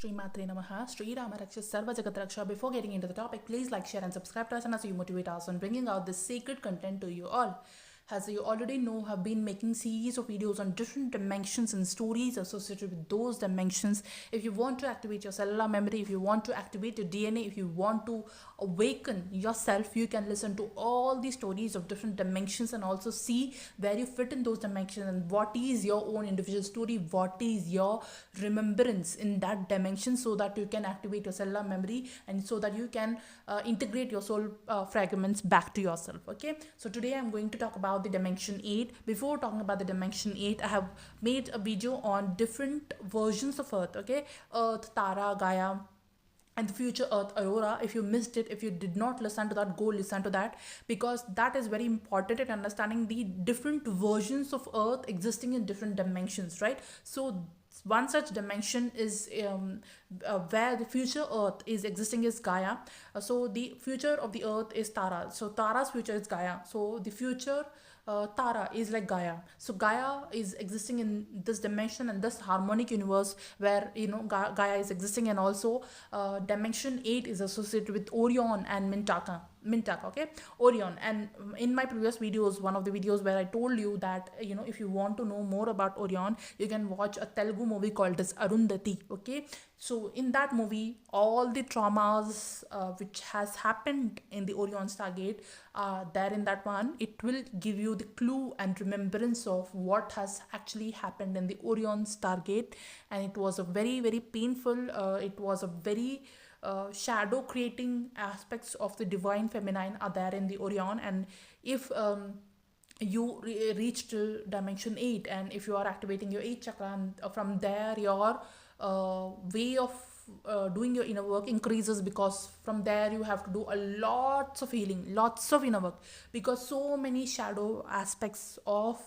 Shri Matre Namaha, Sri Rama Raksha Sarva Jagat Raksha. Before getting into the topic, please like, share and subscribe to us, and as you motivate us on bringing out this sacred content to you all. As you already know, have been making series of videos on different dimensions and stories associated with those dimensions. If you want to activate your cellular memory, if you want to activate your DNA, if you want to awaken yourself, you can listen to all the stories of different dimensions and also see where you fit in those dimensions and what is your own individual story, what is your remembrance in that dimension, so that you can activate your cellular memory and so that you can integrate your soul fragments back to yourself. Okay, so today I'm going to talk about the dimension 8. Before talking about the dimension 8, I have made a video on different versions of Earth. Okay, Earth, Tara, Gaia, and the future Earth, Aurora. If you missed it, if you did not listen to that, go listen to that, because that is very important in understanding the different versions of Earth existing in different dimensions, right? So one such dimension is where the future Earth is existing is Gaia. So the future of the Earth is Tara. So Tara's future is Gaia. So the future Tara is like Gaia. So Gaia is existing in this dimension and this harmonic universe where Gaia is existing, and also dimension 8 is associated with Orion and Mintaka. Okay, Orion. And in my previous videos, one of the videos where I told you that if you want to know more about Orion, you can watch a Telugu movie called as Arundhati. Okay, so in that movie, all the traumas which has happened in the Orion Stargate are there in that one. It will give you the clue and remembrance of what has actually happened in the Orion Stargate, and it was a very, very painful, it was a very shadow creating aspects of the divine feminine are there in the Orion. And if you reach to dimension 8, and if you are activating your 8th chakra, and from there your way of doing your inner work increases, because from there you have to do a lots of healing, lots of inner work, because so many shadow aspects of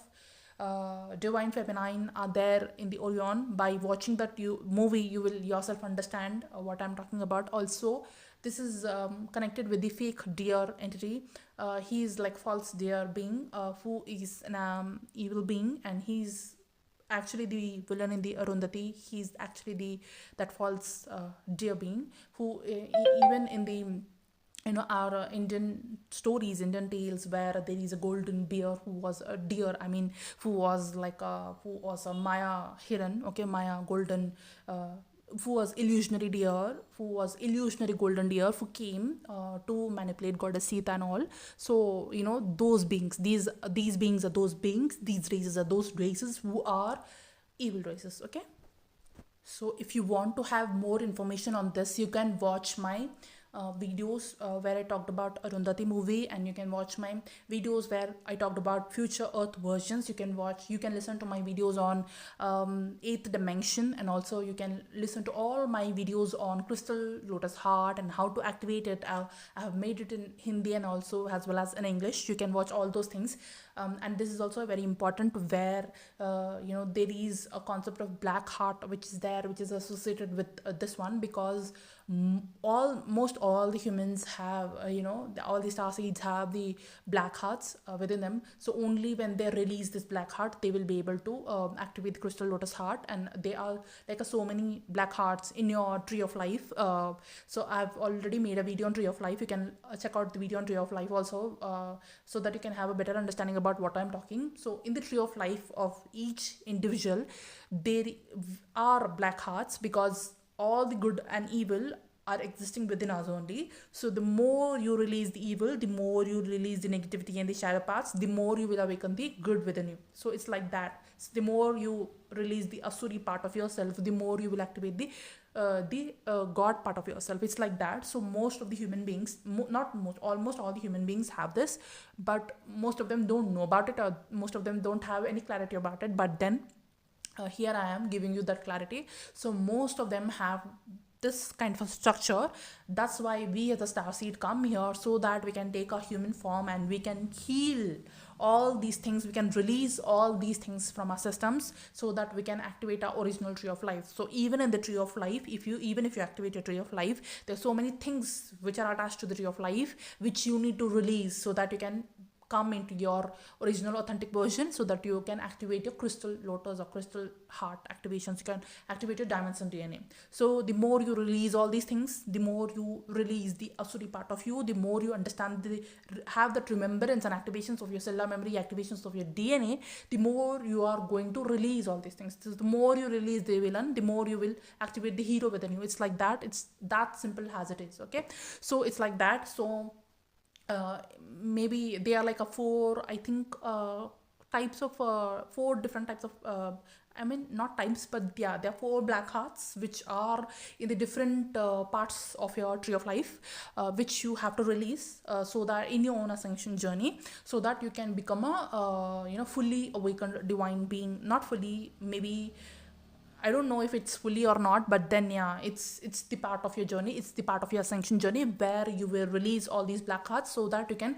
divine feminine are there in the Orion. By watching that movie, you will yourself understand what I'm talking about. Also, this is connected with the fake deer entity. He is like false deer being who is an evil being, and he's actually the villain in the Arundhati. He's actually that false deer being who even in the our Indian stories, Indian tales, where there is a golden bear who was a deer, who was a Maya Hiran, okay, Maya golden, who was illusionary deer, who was illusionary golden deer, who came to manipulate goddess Sita and all. So those beings, these beings are those beings, these races are those races who are evil races. Okay, so if you want to have more information on this, you can watch my videos where I talked about Arundhati movie, and you can watch my videos where I talked about future Earth versions. You can listen to my videos on 8th dimension, and also you can listen to all my videos on crystal lotus heart and how to activate it. I have made it in Hindi and also as well as in English. You can watch all those things. And this is also very important, where there is a concept of black heart which is there, which is associated with this one, because almost all the humans have all the star seeds have the black hearts within them. So only when they release this black heart, they will be able to activate the crystal lotus heart. And there are like so many black hearts in your tree of life. So I've already made a video on tree of life. You can check out the video on tree of life also, so that you can have a better understanding about what I'm talking. So in the tree of life of each individual, there are black hearts, because all the good and evil are existing within us only. So the more you release the evil, the more you release the negativity and the shadow parts, the more you will awaken the good within you. So it's like that. So the more you release the Asuri part of yourself, the more you will activate the God part of yourself. It's like that. So most of the human beings, almost all the human beings have this, but most of them don't know about it, or most of them don't have any clarity about it. But then here I am giving you that clarity. So most of them have this kind of a structure. That's why we as a starseed come here, so that we can take our human form and we can heal all these things. We can release all these things from our systems, so that we can activate our original tree of life. So even in the tree of life, even if you activate your tree of life, there's so many things which are attached to the tree of life which you need to release, so that you can come into your original authentic version, so that you can activate your crystal lotus or crystal heart activations. You can activate your dimension DNA. So the more you release all these things, the more you release the asuri part of you, the more you understand have that remembrance and activations of your cellular memory, activations of your DNA, the more you are going to release all these things. So the more you release the villain, the more you will activate the hero within you. It's like that. It's that simple as it is. Okay, so it's like that. So maybe they are like a four, I think, types of four different types of I mean, not types, but yeah, there are four black hearts which are in the different parts of your tree of life, which you have to release, so that in your own ascension journey, so that you can become a fully awakened divine being. Not fully, maybe, I don't know if it's fully or not, but then yeah, it's the part of your journey. It's the part of your ascension journey where you will release all these black hearts, so that you can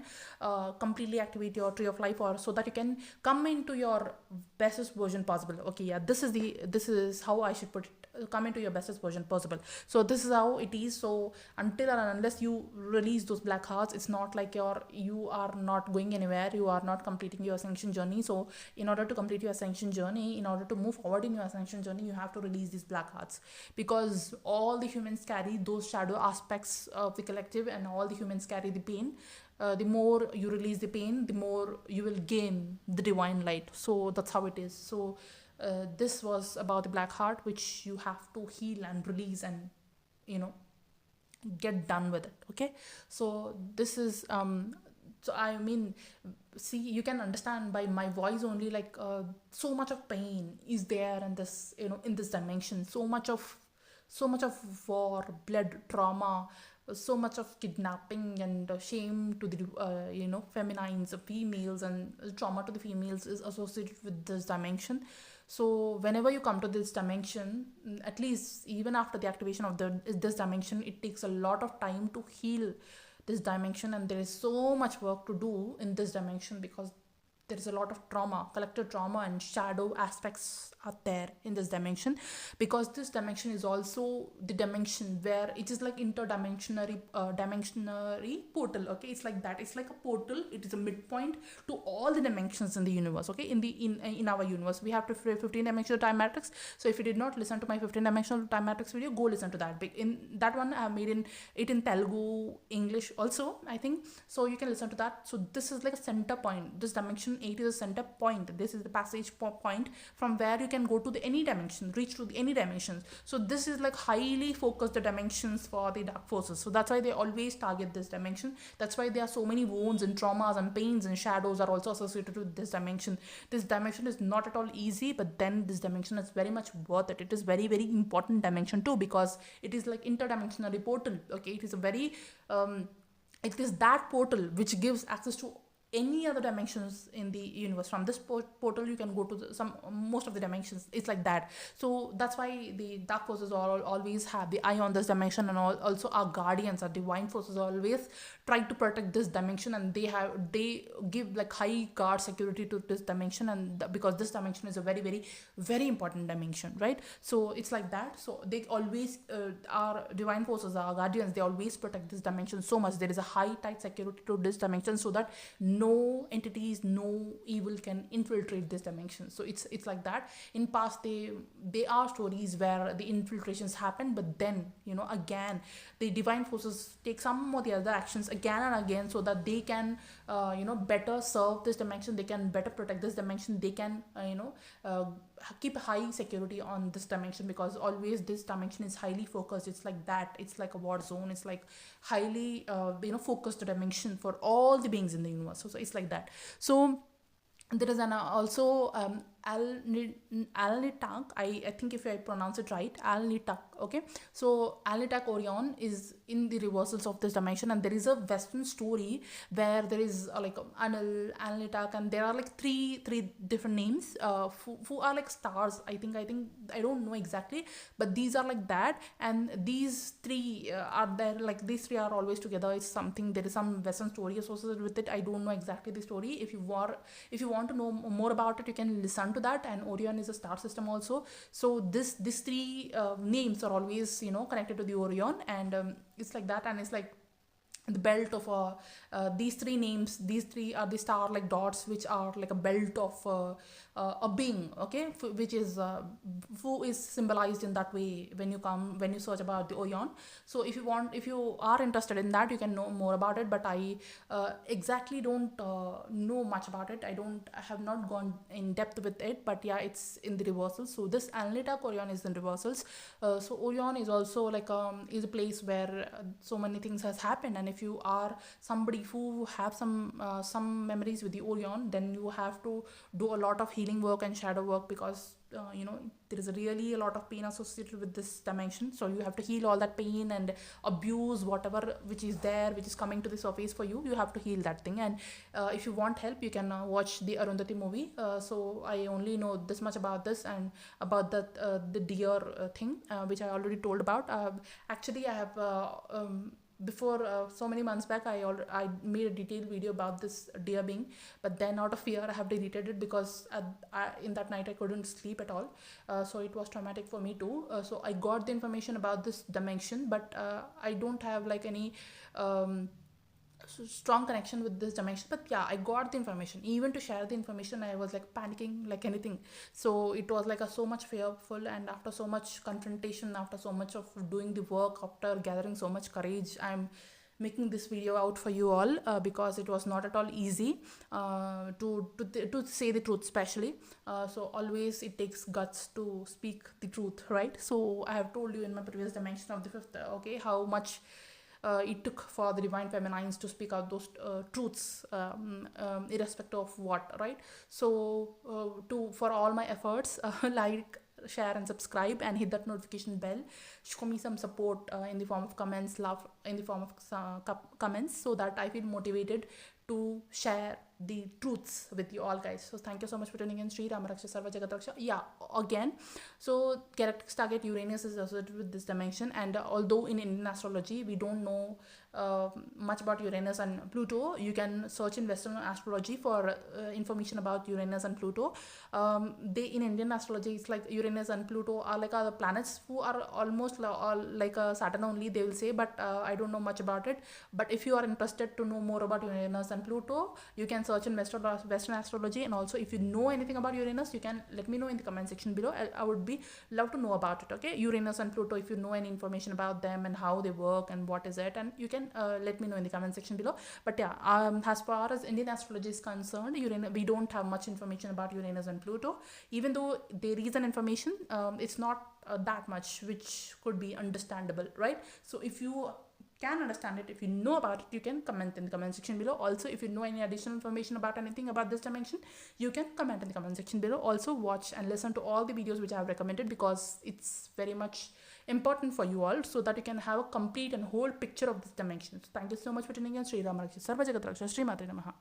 completely activate your tree of life, or so that you can come into your bestest version possible. Okay, yeah, this is how I should put it. Come into your bestest version possible. So this is how it is. So until and unless you release those black hearts, it's not like you are not going anywhere. You are not completing your ascension journey. So in order to complete your ascension journey, in order to move forward in your ascension journey, you have to release these black hearts, because all the humans carry those shadow aspects of the collective, and all the humans carry the pain. The more you release the pain, the more you will gain the divine light. So that's how it is. So this was about the black heart, which you have to heal and release and get done with it. Okay, so this is so I mean, see, you can understand by my voice only, like so much of pain is there in this, in this dimension. So much of war, blood, trauma, so much of kidnapping and shame to the feminines, females, and trauma to the females is associated with this dimension. So whenever you come to this dimension, at least even after the activation of this dimension, it takes a lot of time to heal this dimension, and there is so much work to do in this dimension, because there is a lot of trauma, collective trauma and shadow aspects are there in this dimension, because this dimension is also the dimension where it is like interdimensionary dimensionary portal. Okay, it's like that. It's like a portal. It is a midpoint to all the dimensions in the universe. Okay, in our universe, we have to 15 dimensional time matrix. So if you did not listen to my 15 dimensional time matrix video, go listen to that. In that one, I have made it in Telugu, English also, I think. So you can listen to that. So this is like a center point. This dimension 8 is a center point. This is the passage point from where you can go to any dimension, reach to any dimensions. So this is like highly focused dimensions for the dark forces. So that's why they always target this dimension. That's why there are so many wounds and traumas and pains and shadows are also associated with this dimension. This dimension is not at all easy, but then this dimension is very much worth it. It is very, very important dimension too, because it is like interdimensional portal. Okay, it is a very it is that portal which gives access to any other dimensions in the universe. From this portal you can go to most of the dimensions. It's like that. So that's why the dark forces always have the eye on this dimension, and also our guardians, our divine forces always try to protect this dimension, and they give like high guard security to this dimension, and because this dimension is a very, very, very important dimension, right? So it's like that. So they always our divine forces, our guardians, they always protect this dimension so much. There is a high tight security to this dimension, so that no entities, no evil can infiltrate this dimension. So it's like that. In past, there are stories where the infiltrations happen, but then again the divine forces take some or the other actions again and again, so that they can better serve this dimension. They can better protect this dimension. They can keep high security on this dimension, because always this dimension is highly focused. It's like that. It's like a war zone. It's like highly focused dimension for all the beings in the universe. So it's like that. So there is also Alnitak, I think if I pronounce it right, Alnitak. Okay, so Alnitak Orion is in the reversals of this dimension, and there is a Western story where there is like Anil, Alnitak, and there are like three different names who are like stars. I think I don't know exactly, but these are like that, and these three are there. Like these three are always together. It's something. There is some Western story associated with it. I don't know exactly the story. If you want to know more about it, you can listen to that. And Orion is a star system also. So these three names are always connected to the Orion, and it's like that. And it's like the belt of these three names. These three are the star like dots, which are like a belt of a being, okay, which is who is symbolized in that way when you search about the Orion. So if you are interested in that, you can know more about it, but I exactly don't know much about it. I have not gone in depth with it, but yeah, it's in the reversals. So this analytic Orion is in reversals. So Orion is also like is a place where so many things has happened, and if you are somebody who have some memories with the Orion, then you have to do a lot of healing work and shadow work, because there is really a lot of pain associated with this dimension. So you have to heal all that pain and abuse, whatever which is there, which is coming to the surface for you. You have to heal that thing. And if you want help, you can watch the Arundhati movie. So I only know this much about this, and about the deer thing, which I already told about. Actually, I have before so many months back, I made a detailed video about this deer being, but then out of fear I have deleted it, because in that night I couldn't sleep at all. So it was traumatic for me too. So I got the information about this dimension, but I don't have like any strong connection with this dimension. But yeah, I got the information. Even to share the information, I was like panicking like anything. So it was like so much fearful, and after so much confrontation, after so much of doing the work, after gathering so much courage, I'm making this video out for you all, because it was not at all easy to say the truth, especially. So always it takes guts to speak the truth, right? So I have told you in my previous dimension of the fifth, okay, how much it took for the divine feminines to speak out those truths, irrespective of what, right? So for all my efforts, like, share and subscribe, and hit that notification bell. Show me some support in the form of comments, love in the form of comments, so that I feel motivated to share the truths with you all, guys. So thank you so much for tuning in. Sri Ramaraksha Sarva Jagat Raksha. Yeah, again, so character target Uranus is associated with this dimension, and although in Indian astrology we don't know much about Uranus and Pluto, you can search in Western astrology for information about Uranus and Pluto. In Indian astrology, it's like Uranus and Pluto are like other planets who are almost like a Saturn only, they will say, but I don't know much about it. But if you are interested to know more about Uranus and Pluto, you can search in Western astrology. And also, if you know anything about Uranus, you can let me know in the comment section below. I would be love to know about it, okay? Uranus and Pluto, if you know any information about them and how they work and what is it, and you can let me know in the comment section below. But yeah, as far as Indian astrology is concerned, we don't have much information about Uranus and Pluto. Even though there is an information, it's not that much which could be understandable, right? So if you can understand it, if you know about it, you can comment in the comment section below. Also, if you know any additional information about anything about this dimension, you can comment in the comment section below. Also, watch and listen to all the videos which I have recommended, because it's very much important for you all, so that you can have a complete and whole picture of this dimension. So thank you so much for tuning in. Sri Ramaraksha Sarva Jagat Raksha. Sri Matre Namaha.